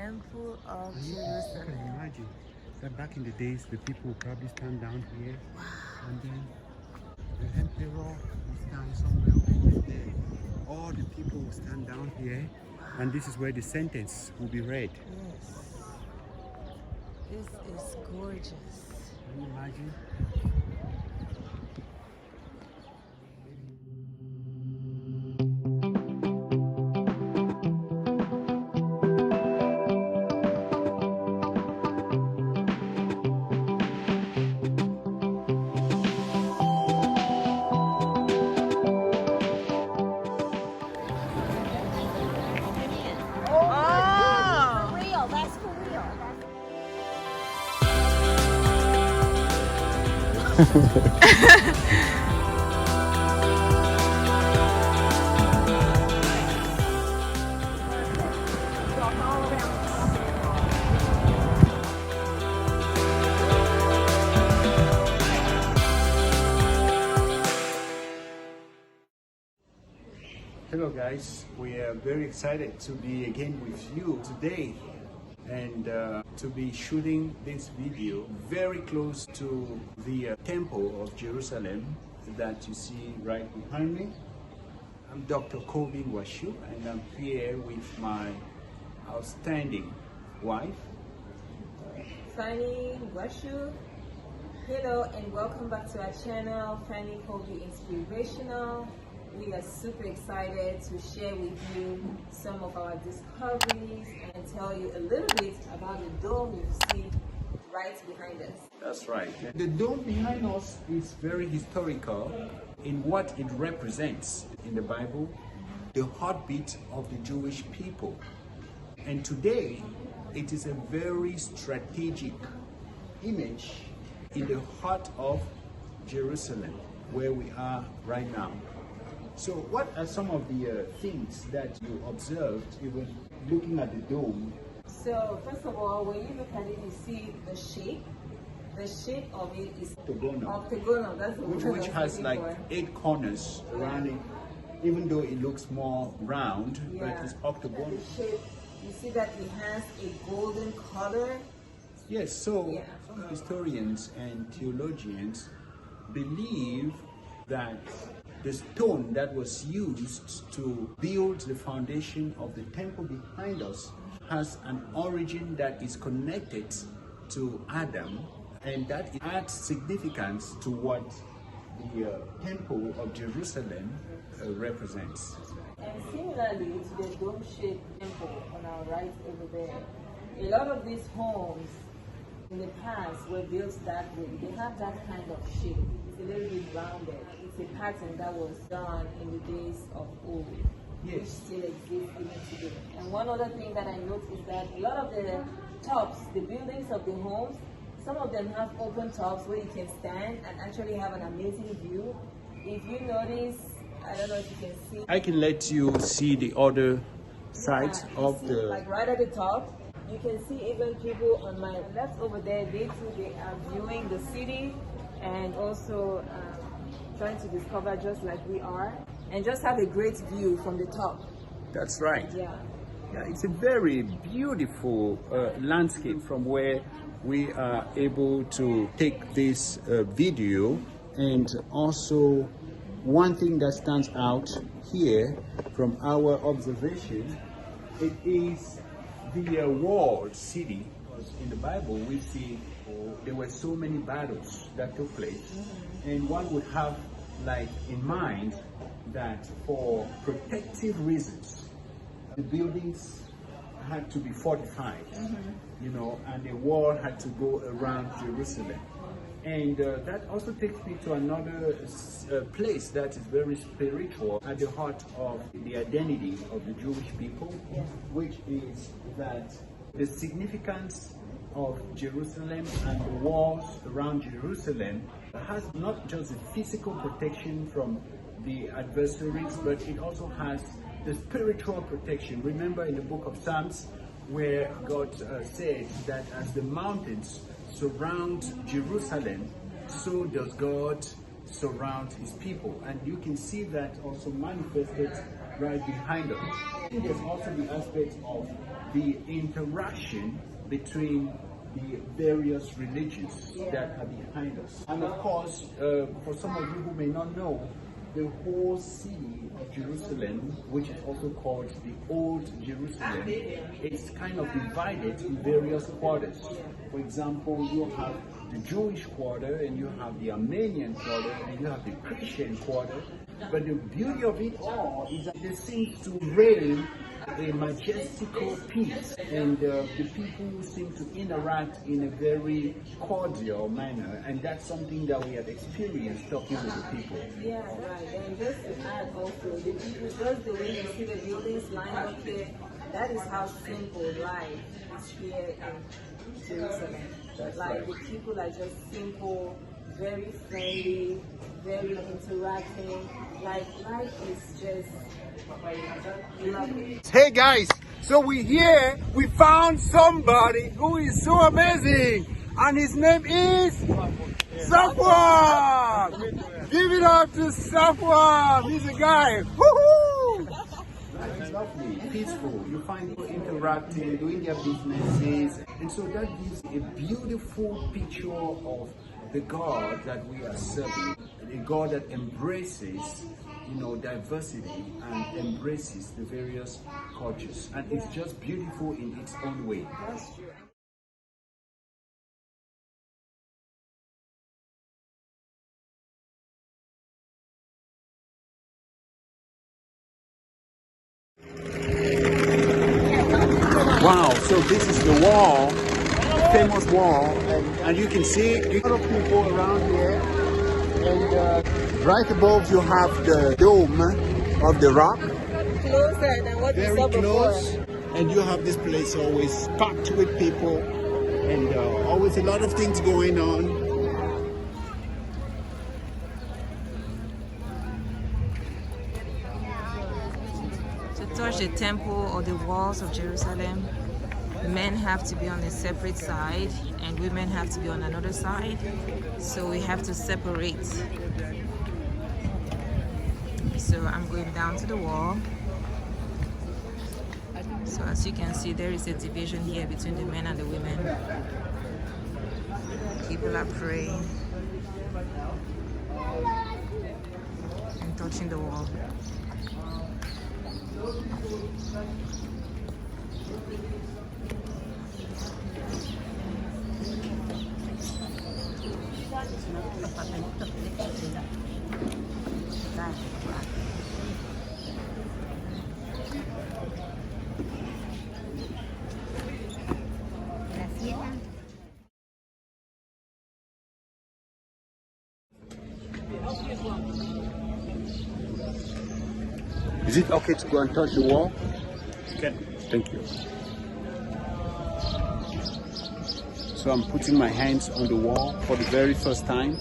temple of You Jerusalem. can imagine that back in the days, the people would probably stand down here, and then the emperor will stand somewhere over there. All the people will stand down here, and this is where the sentence will be read. Yes. This is gorgeous. Can you imagine? Hello guys, we are very excited to be again with you today and to be shooting this video very close to the temple of Jerusalem that you see right behind me. I'm Dr. Colvin Washu, and I'm here with my outstanding wife, Fanny Washu. Hello and welcome back to our channel, Fanny Colby Inspirational. We are super excited to share with you some of our discoveries and tell you a little bit about the dome you see right behind us. That's right. The dome behind us is very historical in what it represents in the Bible, the heartbeat of the Jewish people. And today, it is a very strategic image in the heart of Jerusalem, where we are right now. So what are some of the things that you observed even looking at the dome? So first of all, when you look at it, you see the shape. The shape of it is Octagonal. Octagonal, that's the word Which I'm has looking like for. 8 corners around it, even though it looks more round, but it's octagonal. The shape, you see that it has a golden color. Yes, so Yeah. some historians and theologians believe that the stone that was used to build the foundation of the temple behind us has an origin that is connected to Adam, and that adds significance to what the temple of Jerusalem represents. And similarly to the dome-shaped temple on our right over there, a lot of these homes in the past were built that way. They have that kind of shape. It's a little bit rounded. It's a pattern that was done in the days of old, which Yes. still exists even today. And one other thing that I noticed is that a lot of the tops, the buildings of the homes, some of them have open tops where you can stand and actually have an amazing view. If you notice, I don't know if you can see. I can let you see the other side Yeah, of you see, the... like right at the top, you can see even people on my left over there. They too, they are viewing the city and also trying to discover just like we are, and just have a great view from the top. That's right. Yeah. Yeah, it's a very beautiful landscape from where we are able to take this video. And also one thing that stands out here from our observation, it is the walled city. Because in the Bible we see there were so many battles that took place, and one would have like in mind that for protective reasons the buildings had to be fortified, you know, and the wall had to go around Jerusalem. And that also takes me to another place that is very spiritual at the heart of the identity of the Jewish people, which is that the significance of Jerusalem and the walls around Jerusalem has not just a physical protection from the adversaries, but it also has the spiritual protection. Remember in the book of Psalms where God said that as the mountains surround Jerusalem, so does God surround his people. And you can see that also manifested right behind us. I think there's also the aspect of the interaction between the various religions that are behind us. And of course, for some of you who may not know, the whole city of Jerusalem, which is also called the Old Jerusalem, is kind of divided in various quarters. For example, you have the Jewish quarter, and you have the Armenian quarter, and you have the Christian quarter. But the beauty of it all is that there seems to reign a majestical peace, and the people seem to interact in a very cordial manner, and that's something that we have experienced talking with the people. Yeah, right. And just to add also, the people, just the way you see the buildings lined up here, that is how simple life is here in Jerusalem. That's like right. The people are just simple, very friendly, very interacting. Like life is just lovely. Hey guys, so we found somebody who is so amazing, and his name is Safwan. Give it up to Safwan. He's a guy. Woohoo! It's lovely, peaceful. You find people interacting, doing their businesses, and so that gives a beautiful picture of the God that we are serving, a God that embraces, diversity and embraces the various cultures, and it's just beautiful in its own way. That's true. Wow, so this is the wall, famous wall, and you can see a lot of people around here, and right above you have the dome of the rock. Closer than what Very we saw close, before. and you have this place always packed with people, and always a lot of things going on. To touch the temple or the walls of Jerusalem, men have to be on a separate side and women have to be on another side. So we have to separate. So I'm going down to the wall. So as you can see, there is a division here between the men and the women. People are praying and touching the wall. Is it okay to go and touch the wall? Good. Thank you. So I'm putting my hands on the wall for the very first time,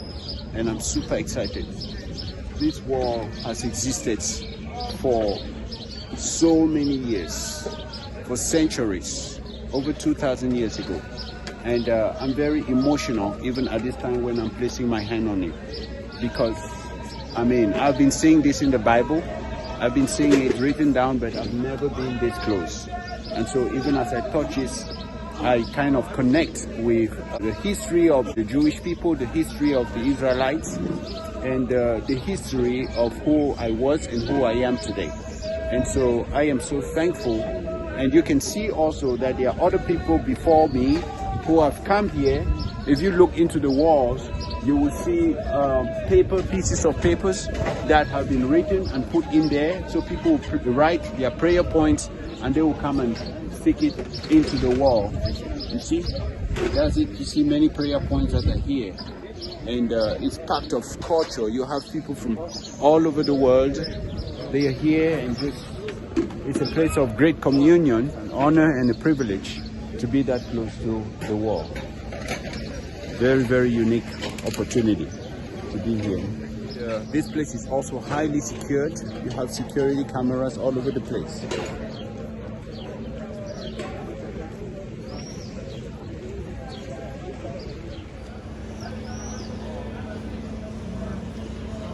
and I'm super excited. This wall has existed for so many years, for centuries, over 2,000 years ago. And I'm very emotional even at this time when I'm placing my hand on it, because I've been seeing this in the Bible, I've been seeing it written down, but I've never been this close. And so even as I touch it, I kind of connect with the history of the Jewish people, the history of the Israelites, and the history of who I was and who I am today. And so I am so thankful. And you can see also that there are other people before me who have come here. If you look into the walls, you will see pieces of papers that have been written and put in there. So people will write their prayer points and they will come and stick it into the wall. You see? That's it. You see many prayer points that are here. And it's part of culture. You have people from all over the world. They are here, and it's a place of great communion, an honor and a privilege to be that close to the wall. Very, very unique opportunity to be here. This place is also highly secured. You have security cameras all over the place.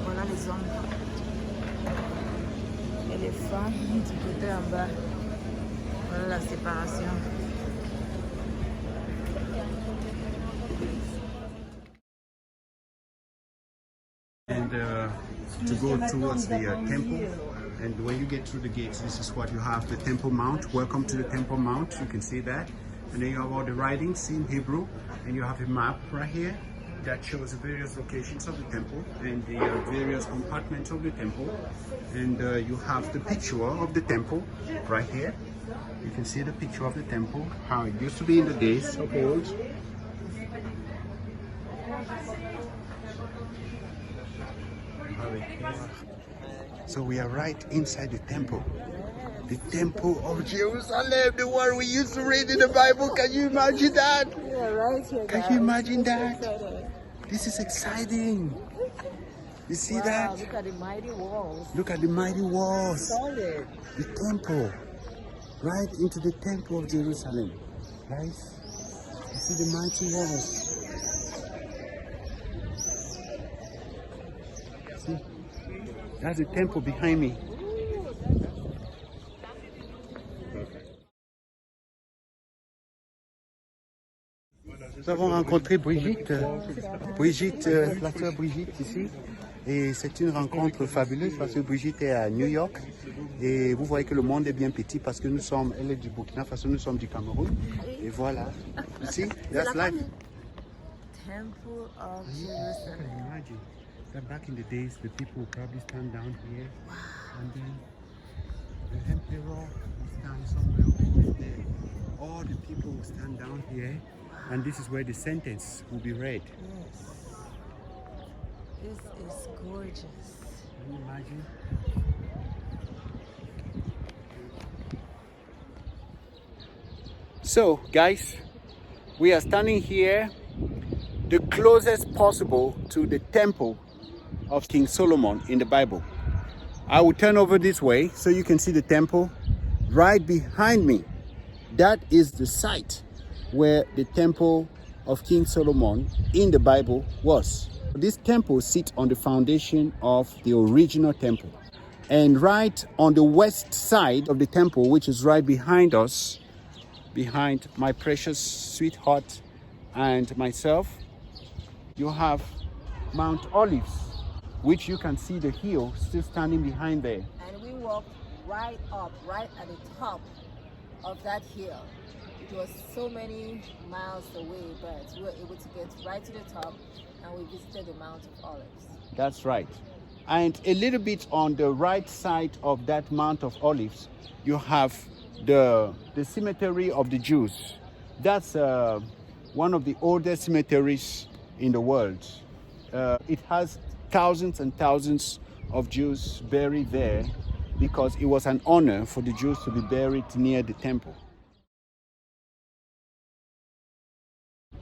Voilà les hommes et les femmes du côté en bas. Voilà la séparation. séparation. And to go towards the temple, and when you get through the gates, this is what you have: the Temple Mount. Welcome to the Temple Mount. You can see that, and then you have all the writings in Hebrew, and you have a map right here that shows the various locations of the temple and the various compartments of the temple, and you have the picture of the temple right here. You can see the picture of the temple, how it used to be in the days of old. So we are right inside the temple of Jerusalem, the one we used to read in the Bible. Can you imagine that? Yeah, right here. Can you imagine that? This is exciting. You see that? Look at the mighty walls. Look at the mighty walls. Solid. The temple, right into the temple of Jerusalem. Guys, you see the mighty walls. See, that's the temple behind me. Nous avons rencontré Brigitte, la sœur Brigitte ici, et c'est une rencontre fabuleuse parce que Brigitte est à New York et vous voyez que le monde est bien petit parce que elle est du Burkina Faso, nous sommes du Cameroun, et voilà. You see, that's life. Temple of Jerusalem. Imagine that back in the days, the people would probably stand down here, and then the emperor would stand somewhere over there. All the people would stand down here. And this is where the sentence will be read. Yes. This is gorgeous. Can you imagine? So, guys, we are standing here the closest possible to the temple of King Solomon in the Bible. I will turn over this way so you can see the temple right behind me. That is the site where the temple of King Solomon in the Bible was. This temple sits on the foundation of the original temple. And right on the west side of the temple, which is right behind us, behind my precious sweetheart and myself, you have Mount Olives, which you can see the hill still standing behind there. And we walked right up, right at the top of that hill. It was so many miles away, but we were able to get right to the top, and we visited the Mount of Olives. That's right. And a little bit on the right side of that Mount of Olives, you have the cemetery of the Jews. That's one of the oldest cemeteries in the world. It has thousands and thousands of Jews buried there because it was an honor for the Jews to be buried near the temple.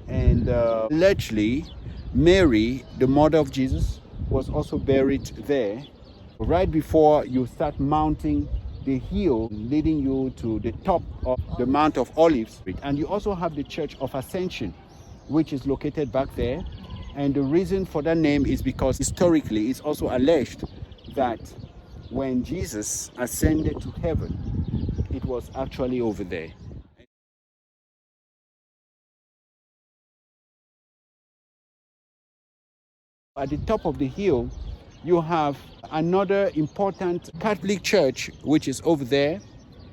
And allegedly, Mary, the mother of Jesus, was also buried there. Right before you start mounting the hill leading you to the top of the Mount of Olives. And you also have the Church of Ascension, which is located back there. And the reason for that name is because historically it's also alleged that when Jesus ascended to heaven, it was actually over there. At the top of the hill, you have another important Catholic church, which is over there.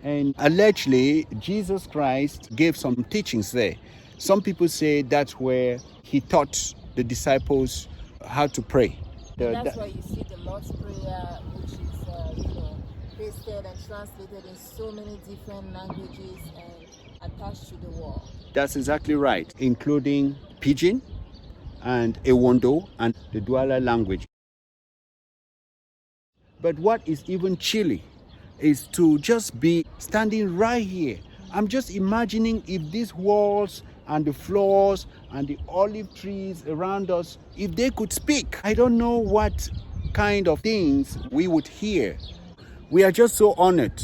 And allegedly, Jesus Christ gave some teachings there. Some people say that's where he taught the disciples how to pray. That's why you see the Lord's Prayer, which is pasted and translated in so many different languages and attached to the wall. That's exactly right, including Pidgin and Ewondo and the Douala language. But what is even chilly is to just be standing right here. I'm just imagining if these walls and the floors and the olive trees around us, if they could speak. I don't know what kind of things we would hear. We are just so honored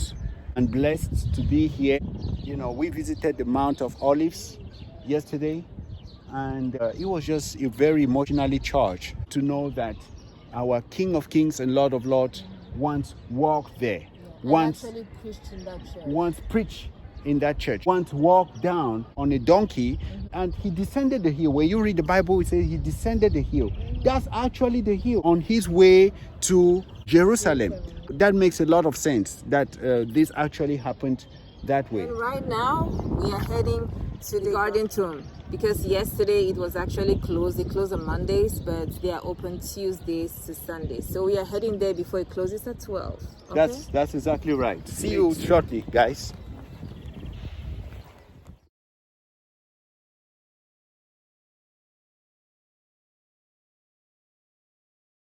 and blessed to be here. You know, we visited the Mount of Olives yesterday, and it was just a very emotionally charged to know that our King of Kings and Lord of Lords once walked there, once actually preached in that church. Once preached in that church once walked down on a donkey and he descended the hill. When you read the Bible, it says he descended the hill. That's actually the hill on his way to Jerusalem. That makes a lot of sense that this actually happened that way. And right now, we are heading to the Garden Tomb because yesterday it was actually closed. They close on Mondays, but they are open Tuesdays to Sundays. So we are heading there before it closes at 12. Okay? That's exactly right. See you shortly, guys.